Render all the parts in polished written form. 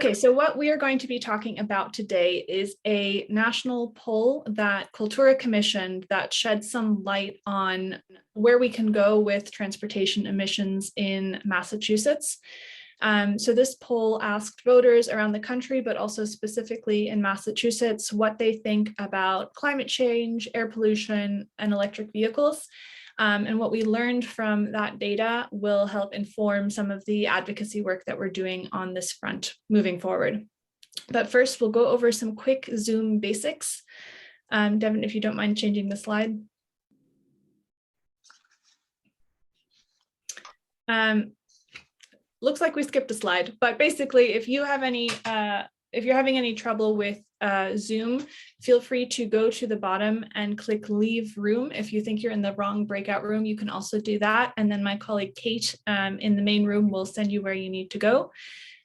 Okay, so what we are going to be talking about today is a national poll that Coltura commissioned that sheds some light on where we can go with transportation emissions in Massachusetts. So this poll asked voters around the country, but also specifically in Massachusetts, what they think about climate change, air pollution, and electric vehicles. And what we learned from that data will help inform some of the advocacy work that we're doing on this front moving forward. But first, we'll go over some quick Zoom basics. Devin, if you don't mind changing the slide. Looks like we skipped a slide, but basically, if you have any, if you're having any trouble with Zoom, feel free to go to the bottom and click leave room. If you think you're in the wrong breakout room, you can also do that. And then my colleague Kate in the main room will send you where you need to go.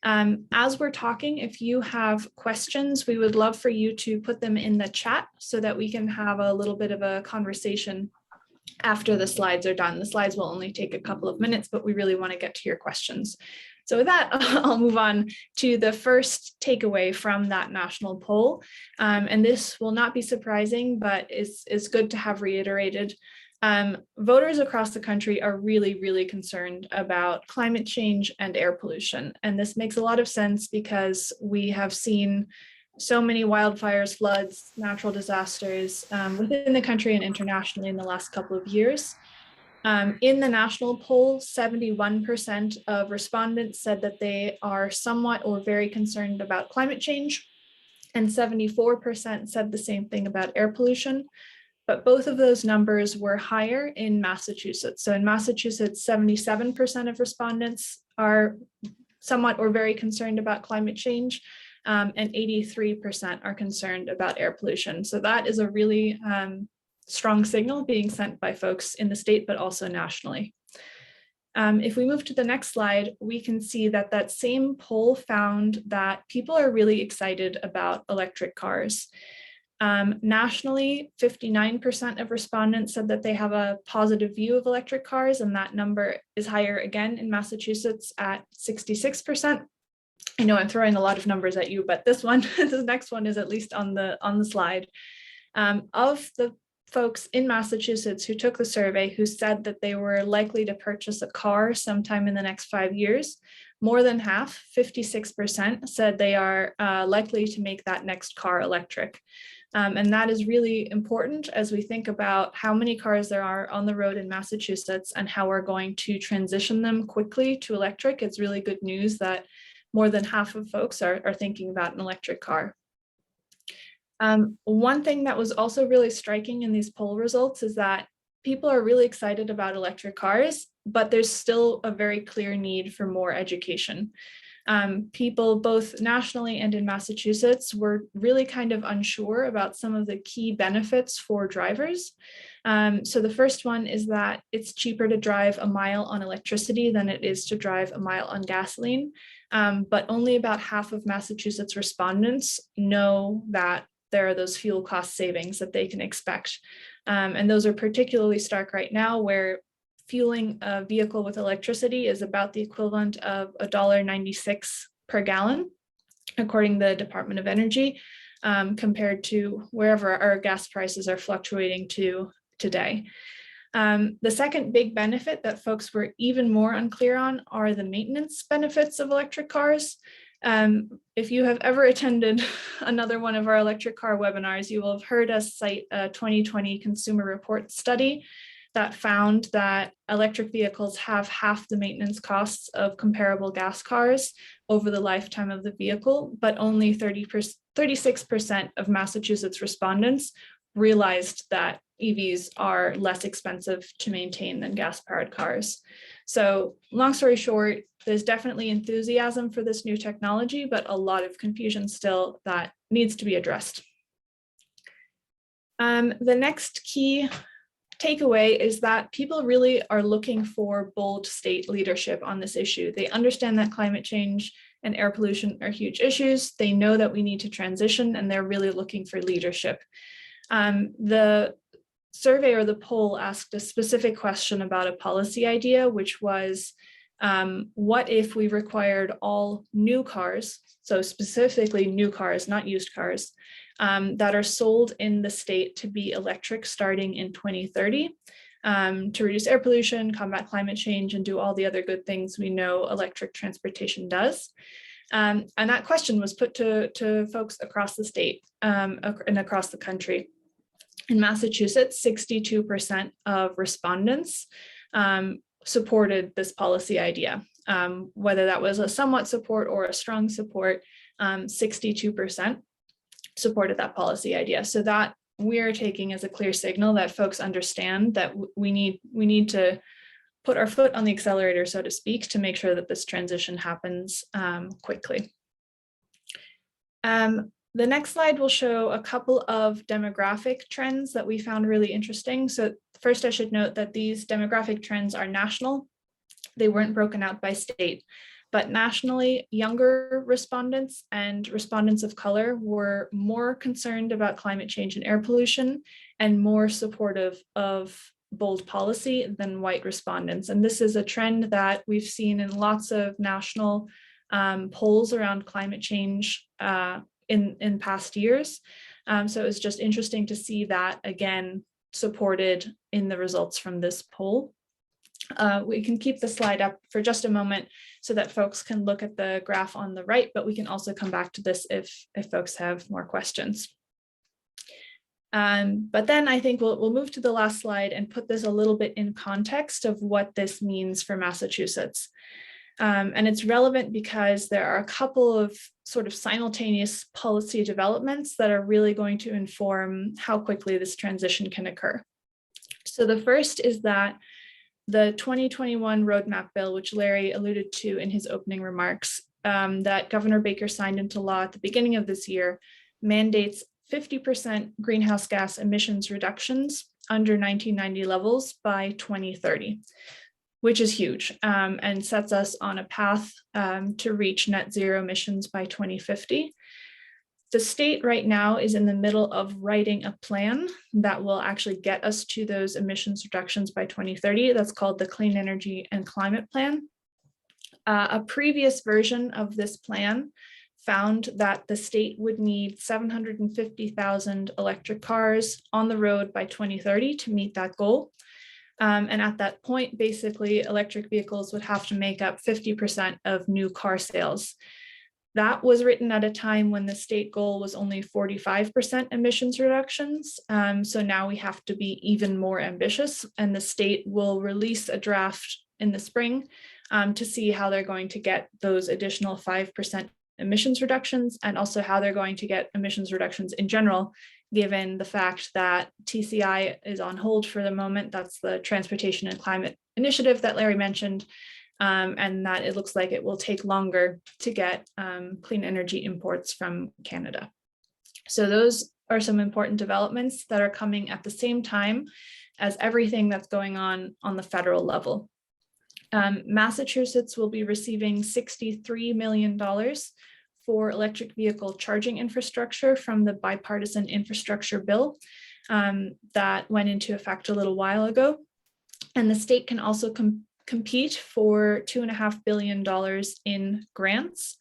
As we're talking, if you have questions, we would love for you to put them in the chat so that we can have a little bit of a conversation after the slides are done. The slides will only take a couple of minutes, but we really want to get to your questions. So with that, I'll move on to the first takeaway from that national poll. And this will not be surprising, but is good to have reiterated. Voters across the country are really concerned about climate change and air pollution. And this makes a lot of sense because we have seen so many wildfires, floods, natural disasters within the country and internationally in the last couple of years. In the national poll, 71% of respondents said that they are somewhat or very concerned about climate change, and 74% said the same thing about air pollution. But both of those numbers were higher in Massachusetts. So in Massachusetts, 77% of respondents are somewhat or very concerned about climate change, and 83% are concerned about air pollution. So that is a really strong signal being sent by folks in the state, but also nationally. If we move to the next slide, we can see that that same poll found that people are really excited about electric cars. Nationally, 59% of respondents said that they have a positive view of electric cars, and that number is higher again in Massachusetts at 66%. I know I'm throwing a lot of numbers at you, but this one, this next one is at least on the slide. Of the folks in Massachusetts who took the survey who said that they were likely to purchase a car sometime in the next 5 years, more than half, 56%, said they are likely to make that next car electric. And that is really important as we think about how many cars there are on the road in Massachusetts and how we're going to transition them quickly to electric. It's really good news that more than half of folks are thinking about an electric car. One thing that was also really striking in these poll results is that people are really excited about electric cars, but there's still a very clear need for more education. People both nationally and in Massachusetts were really kind of unsure about some of the key benefits for drivers. So the first one is that it's cheaper to drive a mile on electricity than it is to drive a mile on gasoline. But only about half of Massachusetts respondents know that there are those fuel cost savings that they can expect. And those are particularly stark right now, where fueling a vehicle with electricity is about the equivalent of $1.96 per gallon, according to the Department of Energy, compared to wherever our gas prices are fluctuating to today. The second big benefit that folks were even more unclear on are the maintenance benefits of electric cars. If you have ever attended another one of our electric car webinars, you will have heard us cite a 2020 Consumer Report study that found that electric vehicles have half the maintenance costs of comparable gas cars over the lifetime of the vehicle, but only 36% of Massachusetts respondents realized that EVs are less expensive to maintain than gas-powered cars. So long story short, there's definitely enthusiasm for this new technology, but a lot of confusion still that needs to be addressed. The next key takeaway is that people really are looking for bold state leadership on this issue. They understand that climate change and air pollution are huge issues. They know that we need to transition, and they're really looking for leadership. The survey or the poll asked a specific question about a policy idea, which was What if we required all new cars, so specifically new cars, not used cars, that are sold in the state to be electric starting in 2030 to reduce air pollution, combat climate change, and do all the other good things we know electric transportation does. And that question was put to folks across the state and across the country. In Massachusetts, 62% of respondents supported this policy idea. Whether that was a somewhat support or a strong support, 62% supported that policy idea. So that we're taking as a clear signal that folks understand that we need to put our foot on the accelerator, so to speak, to make sure that this transition happens quickly. The next slide will show a couple of demographic trends that we found really interesting. So first, I should note that these demographic trends are national. They weren't broken out by state, but nationally, younger respondents and respondents of color were more concerned about climate change and air pollution and more supportive of bold policy than white respondents. And this is a trend that we've seen in lots of national polls around climate change in past years. So it was just interesting to see that again supported in the results from this poll. We can keep the slide up for just a moment so that folks can look at the graph on the right, but we can also come back to this if folks have more questions. But then I think we'll move to the last slide and put this a little bit in context of what this means for Massachusetts. And it's relevant because there are a couple of sort of simultaneous policy developments that are really going to inform how quickly this transition can occur. So the first is that the 2021 roadmap bill, which Larry alluded to in his opening remarks, that Governor Baker signed into law at the beginning of this year, mandates 50% greenhouse gas emissions reductions under 1990 levels by 2030. Which is huge and sets us on a path to reach net zero emissions by 2050. The state right now is in the middle of writing a plan that will actually get us to those emissions reductions by 2030. That's called the Clean Energy and Climate Plan. A previous version of this plan found that the state would need 750,000 electric cars on the road by 2030 to meet that goal. And at that point, basically, electric vehicles would have to make up 50% of new car sales. That was written at a time when the state goal was only 45% emissions reductions. So now we have to be even more ambitious, and the state will release a draft in the spring to see how they're going to get those additional 5% emissions reductions, and also how they're going to get emissions reductions in general, given the fact that TCI is on hold for the moment. That's the Transportation and Climate Initiative that Larry mentioned, and that it looks like it will take longer to get clean energy imports from Canada. So those are some important developments that are coming at the same time as everything that's going on the federal level. Massachusetts will be receiving $63 million for electric vehicle charging infrastructure from the bipartisan infrastructure bill that went into effect a little while ago. And the state can also compete for $2.5 billion in grants.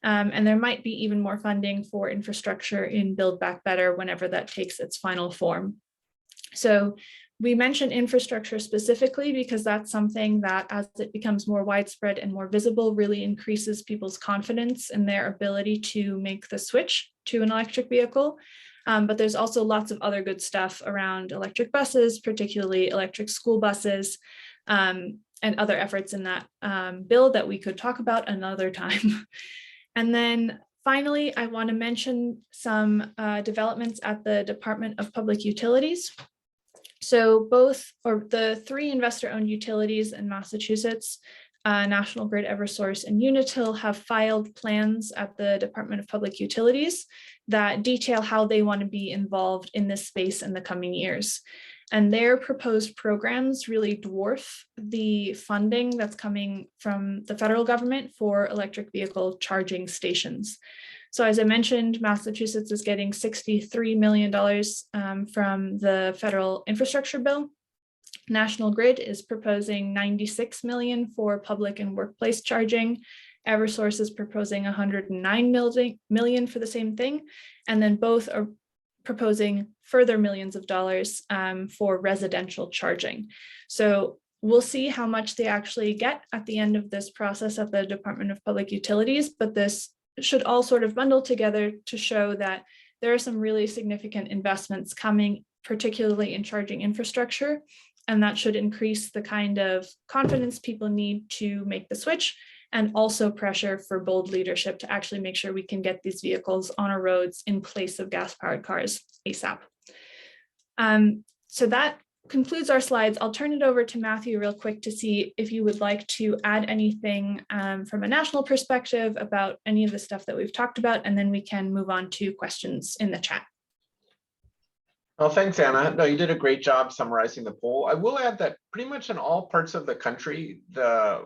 And there might be even more funding for infrastructure in Build Back Better whenever that takes its final form. So we mention infrastructure specifically because that's something that, as it becomes more widespread and more visible, really increases people's confidence in their ability to make the switch to an electric vehicle. But there's also lots of other good stuff around electric buses, particularly electric school buses, and other efforts in that bill that we could talk about another time. And then finally, I want to mention some developments at the Department of Public Utilities. So the three investor-owned utilities in Massachusetts, National Grid, Eversource, and Unitil, have filed plans at the Department of Public Utilities that detail how they want to be involved in this space in the coming years. And their proposed programs really dwarf the funding that's coming from the federal government for electric vehicle charging stations. So as I mentioned, Massachusetts is getting $63 million from the federal infrastructure bill. National Grid is proposing 96 million for public and workplace charging. Eversource is proposing 109 million for the same thing. And then both are proposing further millions of dollars for residential charging. So we'll see how much they actually get at the end of this process at the Department of Public Utilities, but this should all sort of bundle together to show that there are some really significant investments coming, particularly in charging infrastructure, and that should increase the kind of confidence people need to make the switch, and also pressure for bold leadership to actually make sure we can get these vehicles on our roads in place of gas-powered cars ASAP. So that concludes our slides. I'll turn it over to Matthew real quick to see if you would like to add anything from a national perspective about any of the stuff that we've talked about, and then we can move on to questions in the chat. Well, thanks, Anna. No, you did a great job summarizing the poll. I will add that pretty much in all parts of the country, the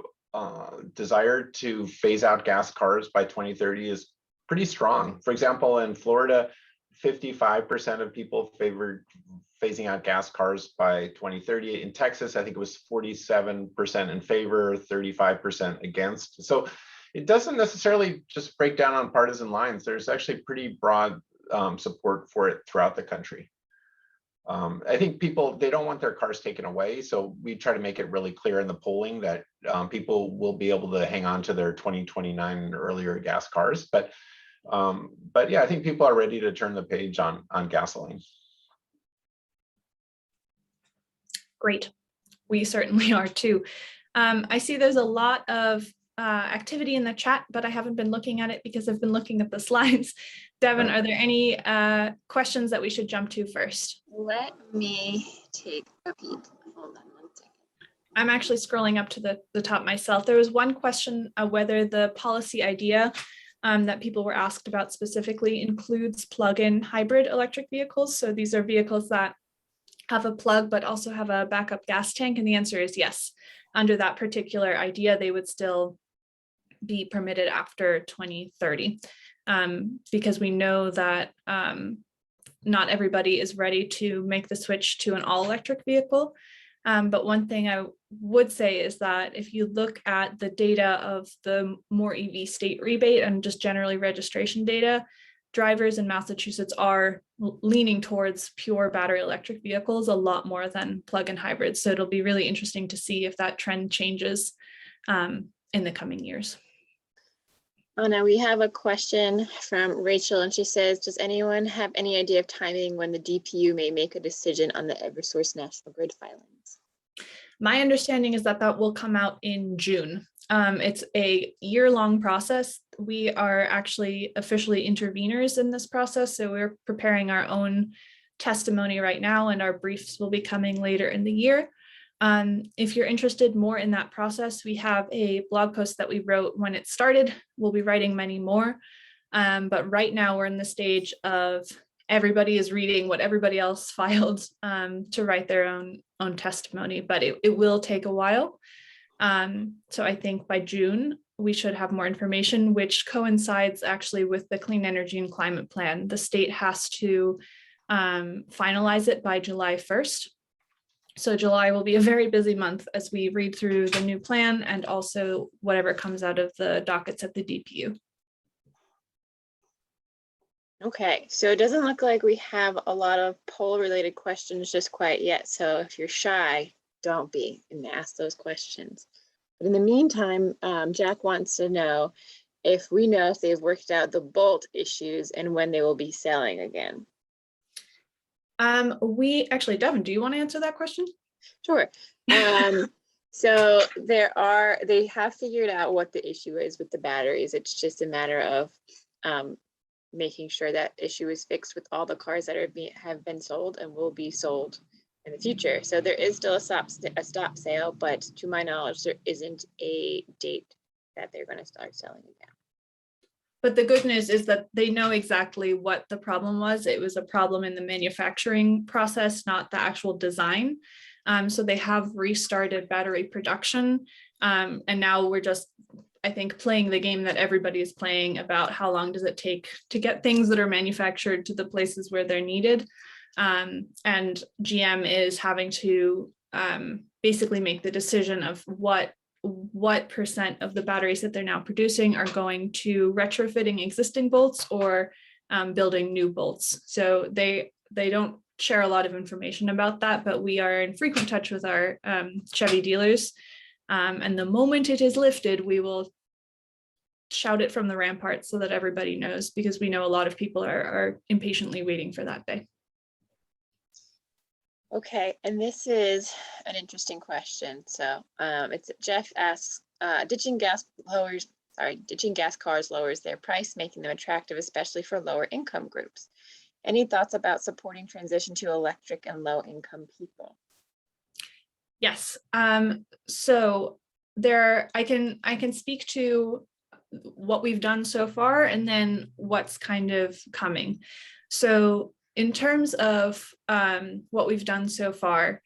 desire to phase out gas cars by 2030 is pretty strong. For example, in Florida, 55% of people favored phasing out gas cars by 2030. In Texas, I think it was 47% in favor, 35% against. So it doesn't necessarily just break down on partisan lines. There's actually pretty broad support for it throughout the country. I think people, they don't want their cars taken away. So we try to make it really clear in the polling that people will be able to hang on to their 2029 and earlier gas cars. But yeah, I think people are ready to turn the page on gasoline. Great. We certainly are too. I see there's a lot of activity in the chat, but I haven't been looking at it because I've been looking at the slides. Devin, are there any questions that we should jump to first? Let me take a peek. Hold on 1 second. I'm actually scrolling up to the top myself. There was one question whether the policy idea that people were asked about specifically includes plug-in hybrid electric vehicles. So these are vehicles that have a plug but also have a backup gas tank, and the answer is yes. Under that particular idea, they would still be permitted after 2030 because we know that not everybody is ready to make the switch to an all-electric vehicle. But one thing I would say is that if you look at the data of the More EV state rebate and just generally registration data, drivers in Massachusetts are leaning towards pure battery electric vehicles a lot more than plug-in hybrids. So it'll be really interesting to see if that trend changes in the coming years. Oh, now we have a question from Rachel, and she says, does anyone have any idea of timing when the DPU may make a decision on the Eversource National Grid filings? My understanding is that that will come out in June. It's a year-long process. We are actually officially interveners in this process, so we're preparing our own testimony right now, and our briefs will be coming later in the year. If you're interested more in that process, we have a blog post that we wrote when it started. We'll be writing many more, but right now we're in the stage of everybody is reading what everybody else filed to write their own testimony, but it will take a while. So I think by June, we should have more information, which coincides actually with the Clean Energy and Climate Plan. The state has to finalize it by July 1st. So July will be a very busy month as we read through the new plan and also whatever comes out of the dockets at the DPU. Okay, so it doesn't look like we have a lot of poll related questions just quite yet. So if you're shy, don't be and ask those questions. But in the meantime, Jack wants to know if we know if they've worked out the Bolt issues and when they will be selling again. We actually, Devin, do you want to answer that question? Sure. So they have figured out what the issue is with the batteries. It's just a matter of making sure that issue is fixed with all the cars that have been sold and will be sold in the future. So there is still a stop sale, but to my knowledge, there isn't a date that they're going to start selling again. But the good news is that they know exactly what the problem was. It was a problem in the manufacturing process, not the actual design. So they have restarted battery production. And now we're just, I think, playing the game that everybody is playing about how long does it take to get things that are manufactured to the places where they're needed. And GM is having to basically make the decision of what percent of the batteries that they're now producing are going to retrofitting existing bolts or building new bolts. So they don't share a lot of information about that, but we are in frequent touch with our Chevy dealers. And the moment it is lifted, we will shout it from the ramparts so that everybody knows, because we know a lot of people are impatiently waiting for that day. Okay, and this is an interesting question. So it's Jeff asks, ditching gas cars lowers their price, making them attractive, especially for lower income groups. Any thoughts about supporting transition to electric and low income people? Yes. So I can speak to what we've done so far and then what's kind of coming. So in terms of what we've done so far,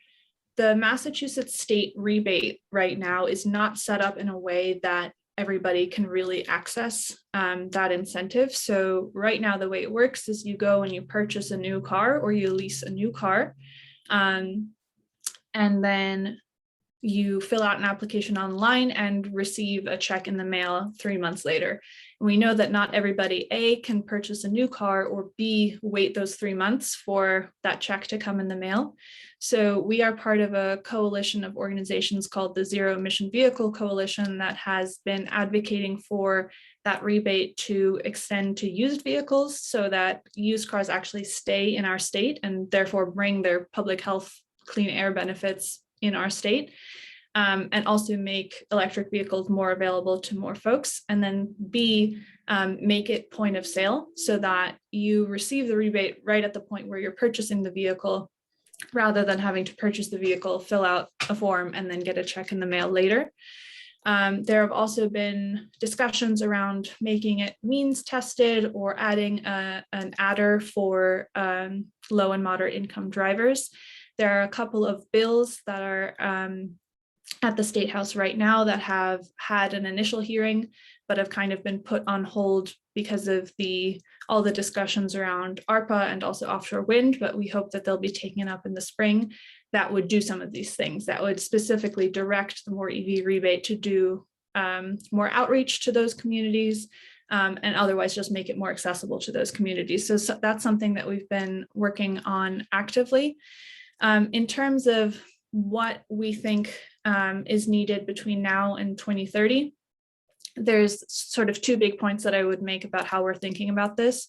the Massachusetts state rebate right now is not set up in a way that everybody can really access that incentive. So right now, the way it works is you go and you purchase a new car or you lease a new car, and then you fill out an application online and receive a check in the mail 3 months later. And we know that not everybody, A, can purchase a new car, or B, wait those 3 months for that check to come in the mail. So we are part of a coalition of organizations called the Zero Emission Vehicle Coalition that has been advocating for that rebate to extend to used vehicles so that used cars actually stay in our state and therefore bring their public health clean air benefits in our state, and also make electric vehicles more available to more folks. And then B, make it point of sale so that you receive the rebate right at the point where you're purchasing the vehicle, rather than having to purchase the vehicle, fill out a form, and then get a check in the mail later. There have also been discussions around making it means tested or adding an adder for low and moderate income drivers. There are a couple of bills that are at the State House right now that have had an initial hearing, but have kind of been put on hold because of all the discussions around ARPA and also offshore wind, but we hope that they'll be taken up in the spring. That would do some of these things. That would specifically direct the More EV rebate to do more outreach to those communities, and otherwise just make it more accessible to those communities. So that's something that we've been working on actively. In terms of what we think is needed between now and 2030, there's sort of two big points that I would make about how we're thinking about this.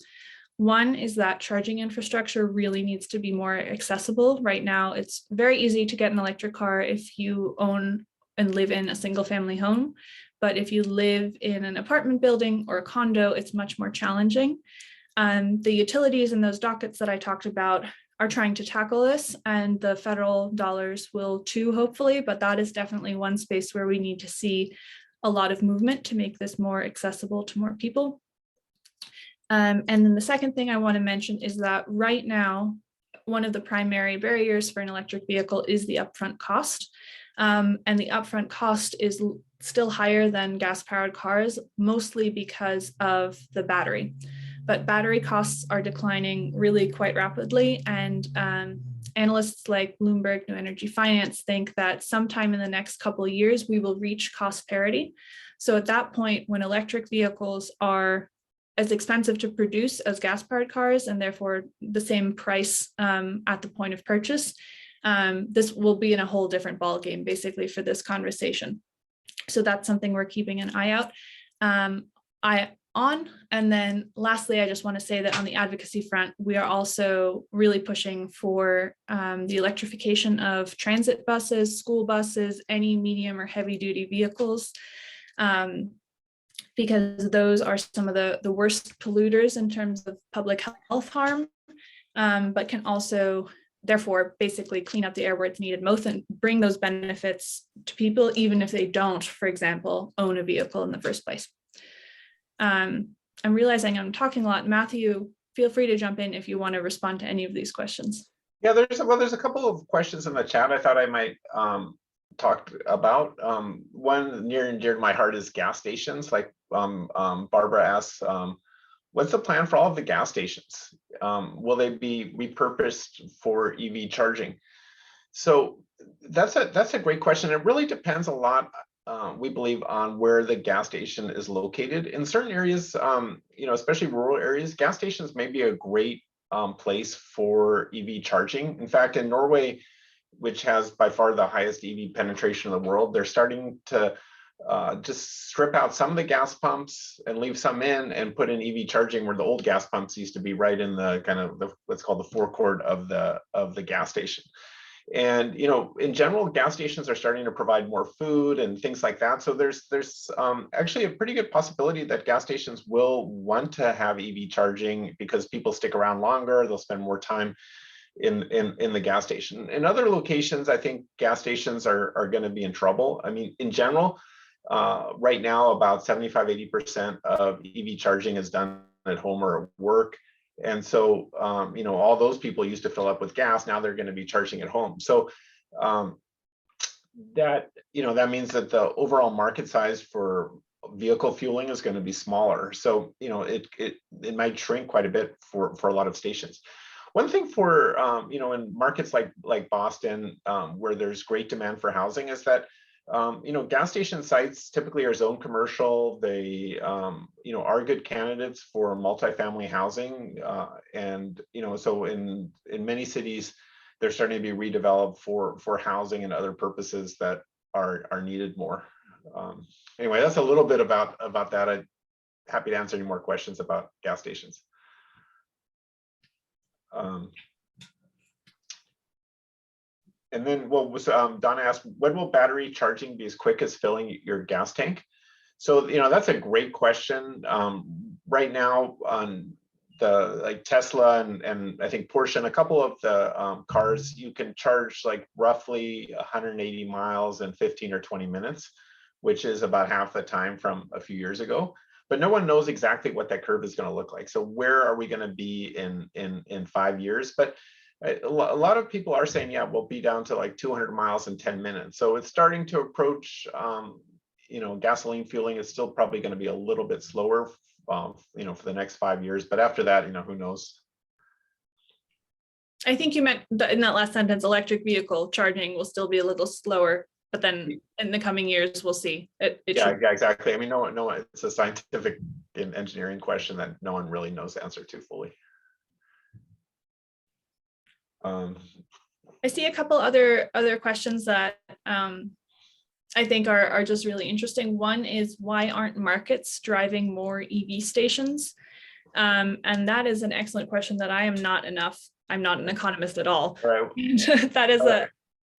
One is that charging infrastructure really needs to be more accessible. Right now, it's very easy to get an electric car if you own and live in a single family home. But if you live in an apartment building or a condo, it's much more challenging. The utilities and those dockets that I talked about are trying to tackle this, and the federal dollars will too, hopefully, but that is definitely one space where we need to see a lot of movement to make this more accessible to more people. And then the second thing I want to mention is that right now, one of the primary barriers for an electric vehicle is the upfront cost. And the upfront cost is still higher than gas-powered cars, mostly because of the battery. But battery costs are declining really quite rapidly, and analysts like Bloomberg New Energy Finance think that sometime in the next couple of years, we will reach cost parity. So at that point, when electric vehicles are as expensive to produce as gas-powered cars, and therefore the same price at the point of purchase, this will be in a whole different ballgame, basically, for this conversation. So that's something we're keeping an eye out on. And then lastly, I just want to say that on the advocacy front, we are also really pushing for the electrification of transit buses, school buses, any medium or heavy duty vehicles, because those are some of the worst polluters in terms of public health harm, but can also therefore basically clean up the air where it's needed most and bring those benefits to people, even if they don't, for example, own a vehicle in the first place. I'm realizing I'm talking a lot. Matthew, feel free to jump in if you want to respond to any of these questions. Yeah, there's a couple of questions in the chat I thought I might talk about. One near and dear to my heart is gas stations. Like Barbara asks, what's the plan for all of the gas stations? Will they be repurposed for EV charging? So that's a great question. It really depends a lot, we believe, on where the gas station is located. In certain areas, especially rural areas, gas stations may be a great place for EV charging. In fact, in Norway, which has by far the highest EV penetration in the world, they're starting to just strip out some of the gas pumps and leave some in and put in EV charging where the old gas pumps used to be, right in the kind of what's called the forecourt of the gas station. And in general, gas stations are starting to provide more food and things like that. So there's actually a pretty good possibility that gas stations will want to have EV charging because people stick around longer, they'll spend more time in the gas station. In other locations, I think gas stations are going to be in trouble. I mean, in general, right now, about 75-80% of EV charging is done at home or at work. And so, all those people used to fill up with gas. Now they're going to be charging at home. So that means that the overall market size for vehicle fueling is going to be smaller. So, it might shrink quite a bit for a lot of stations. One thing for, in markets like Boston, where there's great demand for housing is that gas station sites typically are zoned commercial. They, are good candidates for multifamily housing. And, so in many cities, they're starting to be redeveloped for housing and other purposes that are needed more. Anyway, that's a little bit about that. I'm happy to answer any more questions about gas stations. And then Donna asked, when will battery charging be as quick as filling your gas tank? So, that's a great question. Right now on the Tesla and I think Porsche and a couple of the cars, you can charge roughly 180 miles in 15 or 20 minutes, which is about half the time from a few years ago. But no one knows exactly what that curve is going to look like. So where are we going to be in 5 years? But a lot of people are saying, yeah, we'll be down to 200 miles in 10 minutes. So it's starting to approach, gasoline fueling is still probably going to be a little bit slower, for the next 5 years. But after that, who knows? I think you meant in that last sentence, electric vehicle charging will still be a little slower, but then in the coming years, we'll see. Yeah, exactly. I mean, no one, it's a scientific and engineering question that no one really knows the answer to fully. I see a couple other questions that I think are just really interesting. One is, why aren't markets driving more EV stations? And that is an excellent question that I'm not an economist at all. Right. That is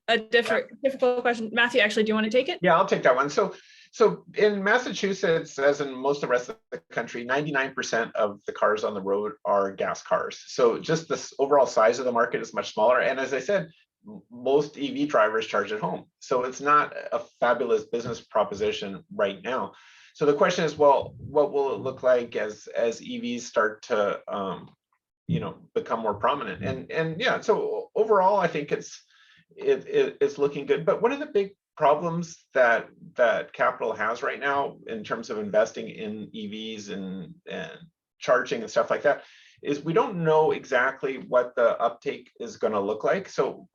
a difficult question. Matthew, actually, do you want to take it? Yeah, I'll take that one. So in Massachusetts, as in most of the rest of the country, 99% of the cars on the road are gas cars. So just the overall size of the market is much smaller. And as I said, most EV drivers charge at home. So it's not a fabulous business proposition right now. So the question is, well, what will it look like as EVs start to, become more prominent? And yeah, so overall, I think it's looking good. But one of the big problems that capital has right now in terms of investing in EVs and charging and stuff like that is we don't know exactly what the uptake is going to look like. So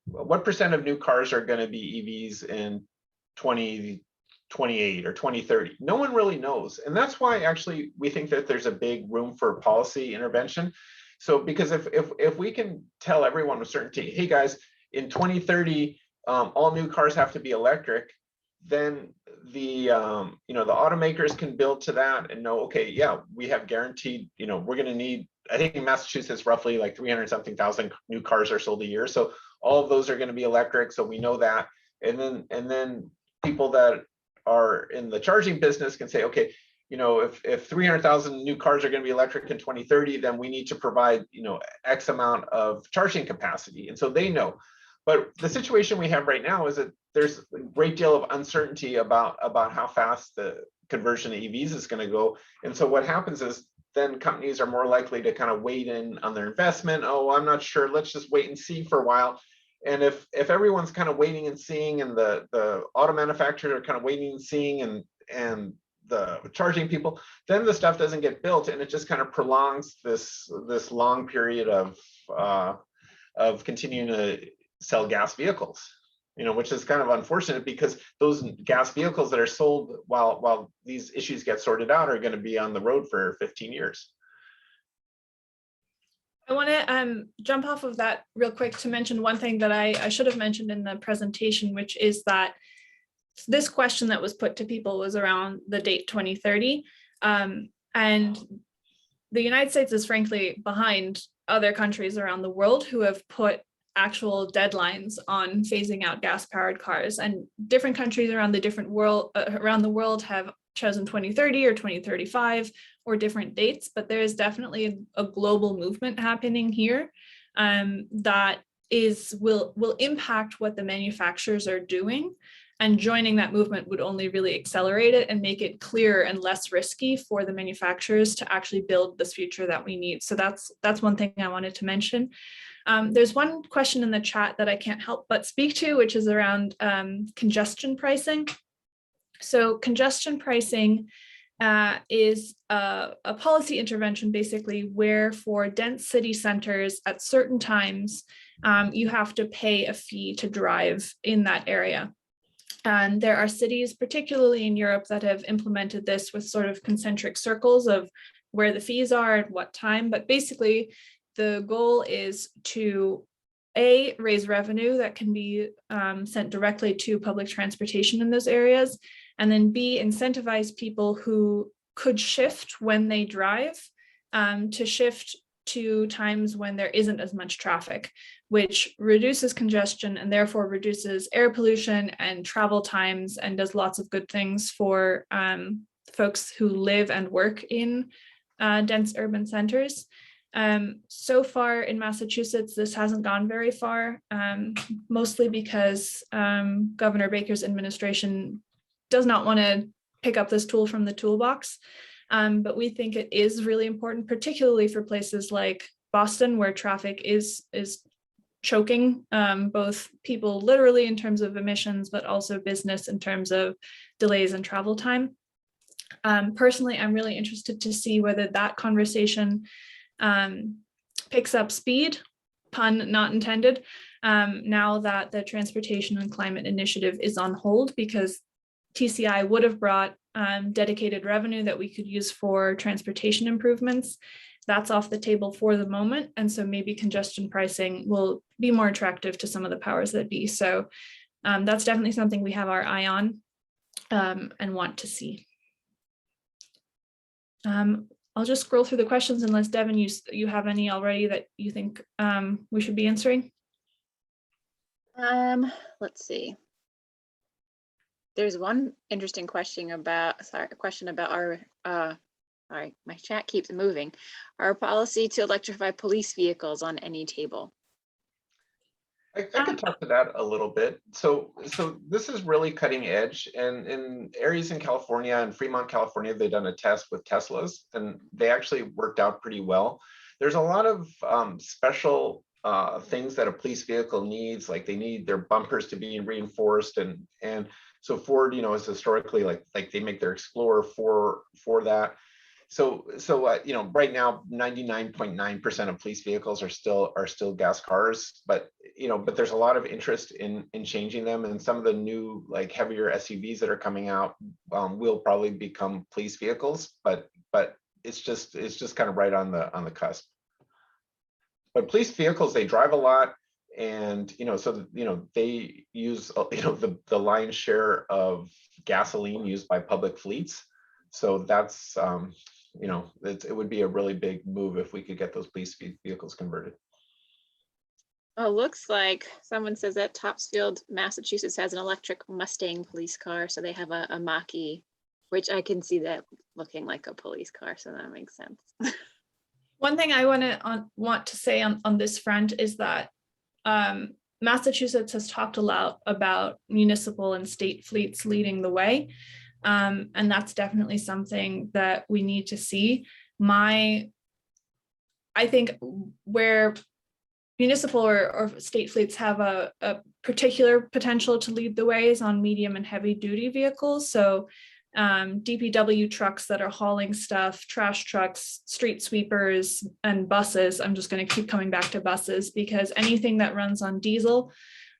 what percent of new cars are going to be EVs in 2028 or 2030? No one really knows. And that's why actually we think that there's a big room for policy intervention. So because if we can tell everyone with certainty, hey guys, in 2030, all new cars have to be electric, then the automakers can build to that and know, okay, yeah, we have guaranteed, we're going to need, I think in Massachusetts, roughly 300 something thousand new cars are sold a year. So all of those are going to be electric. So we know that. And then people that are in the charging business can say, okay, if 300,000 new cars are going to be electric in 2030, then we need to provide, X amount of charging capacity. And so they know. But the situation we have right now is that there's a great deal of uncertainty about how fast the conversion to EVs is going to go. And so what happens is then companies are more likely to kind of wait in on their investment. Oh, I'm not sure. Let's just wait and see for a while. And if everyone's kind of waiting and seeing, and the auto manufacturers are kind of waiting and seeing, and the charging people, then the stuff doesn't get built, and it just kind of prolongs this long period of continuing to sell gas vehicles, which is kind of unfortunate because those gas vehicles that are sold while these issues get sorted out are going to be on the road for 15 years. I want to jump off of that real quick to mention one thing that I should have mentioned in the presentation, which is that this question that was put to people was around the date 2030. And the United States is frankly behind other countries around the world who have put actual deadlines on phasing out gas-powered cars, and different countries around the world have chosen 2030 or 2035 or different dates, but there is definitely a global movement happening here that will impact what the manufacturers are doing, and joining that movement would only really accelerate it and make it clearer and less risky for the manufacturers to actually build this future that we need. So that's one thing I wanted to mention. There's one question in the chat that I can't help but speak to, which is around congestion pricing. So congestion pricing is a policy intervention, basically, where for dense city centers at certain times, you have to pay a fee to drive in that area. And there are cities, particularly in Europe, that have implemented this with sort of concentric circles of where the fees are at what time. But basically, the goal is to A, raise revenue that can be sent directly to public transportation in those areas, and then B, incentivize people who could shift when they drive to shift to times when there isn't as much traffic, which reduces congestion and therefore reduces air pollution and travel times, and does lots of good things for folks who live and work in dense urban centers. So far in Massachusetts, this hasn't gone very far, mostly because Governor Baker's administration does not want to pick up this tool from the toolbox. But we think it is really important, particularly for places like Boston, where traffic is choking both people literally in terms of emissions, but also business in terms of delays in travel time. Personally, I'm really interested to see whether that conversation picks up speed, pun not intended, now that the Transportation and Climate Initiative is on hold, because TCI would have brought dedicated revenue that we could use for transportation improvements. That's off the table for the moment. And so maybe congestion pricing will be more attractive to some of the powers that be. So that's definitely something we have our eye on and want to see. I'll just scroll through the questions unless Devin, you have any already that you think we should be answering. Let's see. There's one interesting question about our, sorry, my chat keeps moving. Our policy to electrify police vehicles on any table. I could talk to that a little bit. So this is really cutting edge, and in areas in California and Fremont, California, they've done a test with Teslas, and they actually worked out pretty well. There's a lot of special things that a police vehicle needs, like they need their bumpers to be reinforced, and so Ford, is historically like they make their Explorer for that. So right now, 99.9% of police vehicles are still gas cars, but there's a lot of interest in changing them, and some of the new like heavier SUVs that are coming out will probably become police vehicles, but it's just kind of right on the cusp. But police vehicles, they drive a lot, and so they use the lion's share of gasoline used by public fleets. So that's it would be a really big move if we could get those police vehicles converted. Oh, looks like someone says that Topsfield, Massachusetts has an electric Mustang police car, so they have a Mach-E, which I can see that looking like a police car, so that makes sense. One thing I want to say on this front is that Massachusetts has talked a lot about municipal and state fleets leading the way. And that's definitely something that we need to see. I think where municipal or state fleets have a particular potential to lead the way is on medium and heavy duty vehicles. So DPW trucks that are hauling stuff, trash trucks, street sweepers, and buses. I'm just going to keep coming back to buses because anything that runs on diesel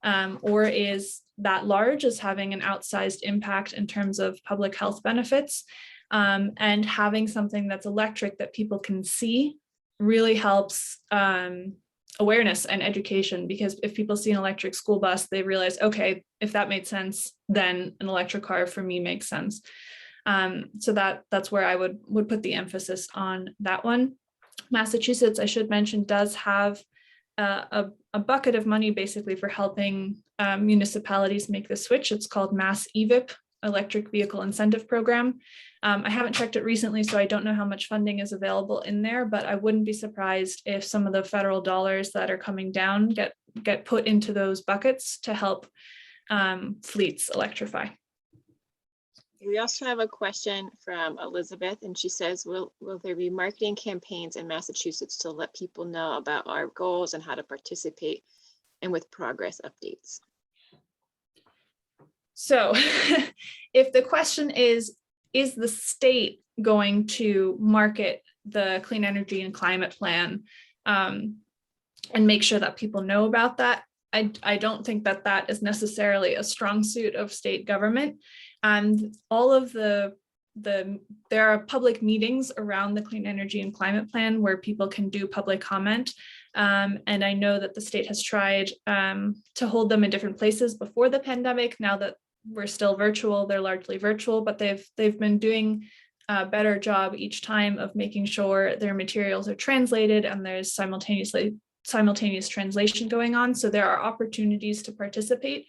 or is that large is having an outsized impact in terms of public health benefits. And having something that's electric that people can see really helps awareness and education, because if people see an electric school bus, they realize, okay, if that made sense, then an electric car for me makes sense. So that's where I would put the emphasis on that one. Massachusetts, I should mention, does have a bucket of money basically for helping municipalities make the switch. It's called Mass EVIP, Electric Vehicle Incentive Program. I haven't checked it recently, so I don't know how much funding is available in there, but I wouldn't be surprised if some of the federal dollars that are coming down get put into those buckets to help fleets electrify. We also have a question from Elizabeth, and she says, will there be marketing campaigns in Massachusetts to let people know about our goals and how to participate, and with progress updates? So if the question is the state going to market the clean energy and climate plan and make sure that people know about that? I don't think that is necessarily a strong suit of state government. And all of there are public meetings around the clean energy and climate plan where people can do public comment. And I know that the state has tried to hold them in different places before the pandemic. Now that we're still virtual, they're largely virtual, but they've been doing a better job each time of making sure their materials are translated and there's simultaneous translation going on. So there are opportunities to participate.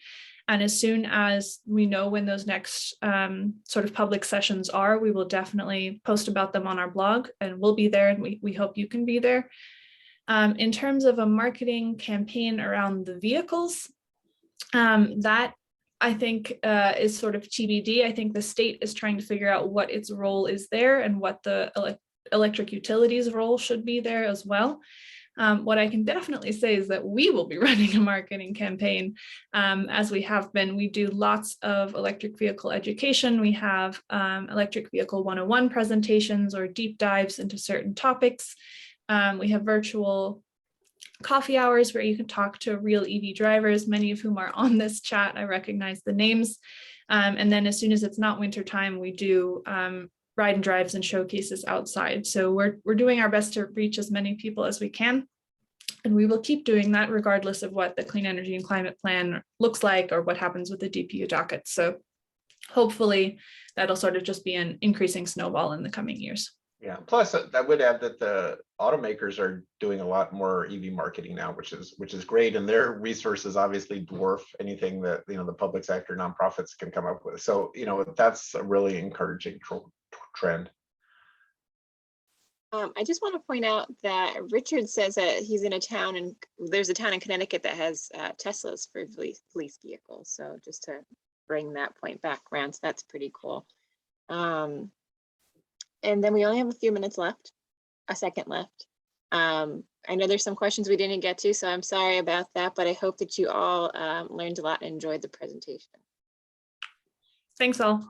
And as soon as we know when those next sort of public sessions are, we will definitely post about them on our blog, and we'll be there, and we hope you can be there. In terms of a marketing campaign around the vehicles, that I think is sort of TBD. I think the state is trying to figure out what its role is there and what the electric utilities role should be there as well. What I can definitely say is that we will be running a marketing campaign as we have been. We do lots of electric vehicle education. We have electric vehicle 101 presentations or deep dives into certain topics. We have virtual coffee hours where you can talk to real EV drivers, many of whom are on this chat. I recognize the names. And then as soon as it's not wintertime, we do ride and drives and showcases outside. So we're doing our best to reach as many people as we can. And we will keep doing that regardless of what the clean energy and climate plan looks like or what happens with the DPU docket. So hopefully that'll sort of just be an increasing snowball in the coming years. Yeah, plus I would add that the automakers are doing a lot more EV marketing now, which is great, and their resources obviously dwarf anything that the public sector nonprofits can come up with. So that's a really encouraging trend. I just want to point out that Richard says that he's in a town, and there's a town in Connecticut that has Teslas for police vehicles. So just to bring that point back around, so that's pretty cool. And then we only have a few minutes left, a second left. I know there's some questions we didn't get to, so I'm sorry about that, but I hope that you all learned a lot and enjoyed the presentation. Thanks all.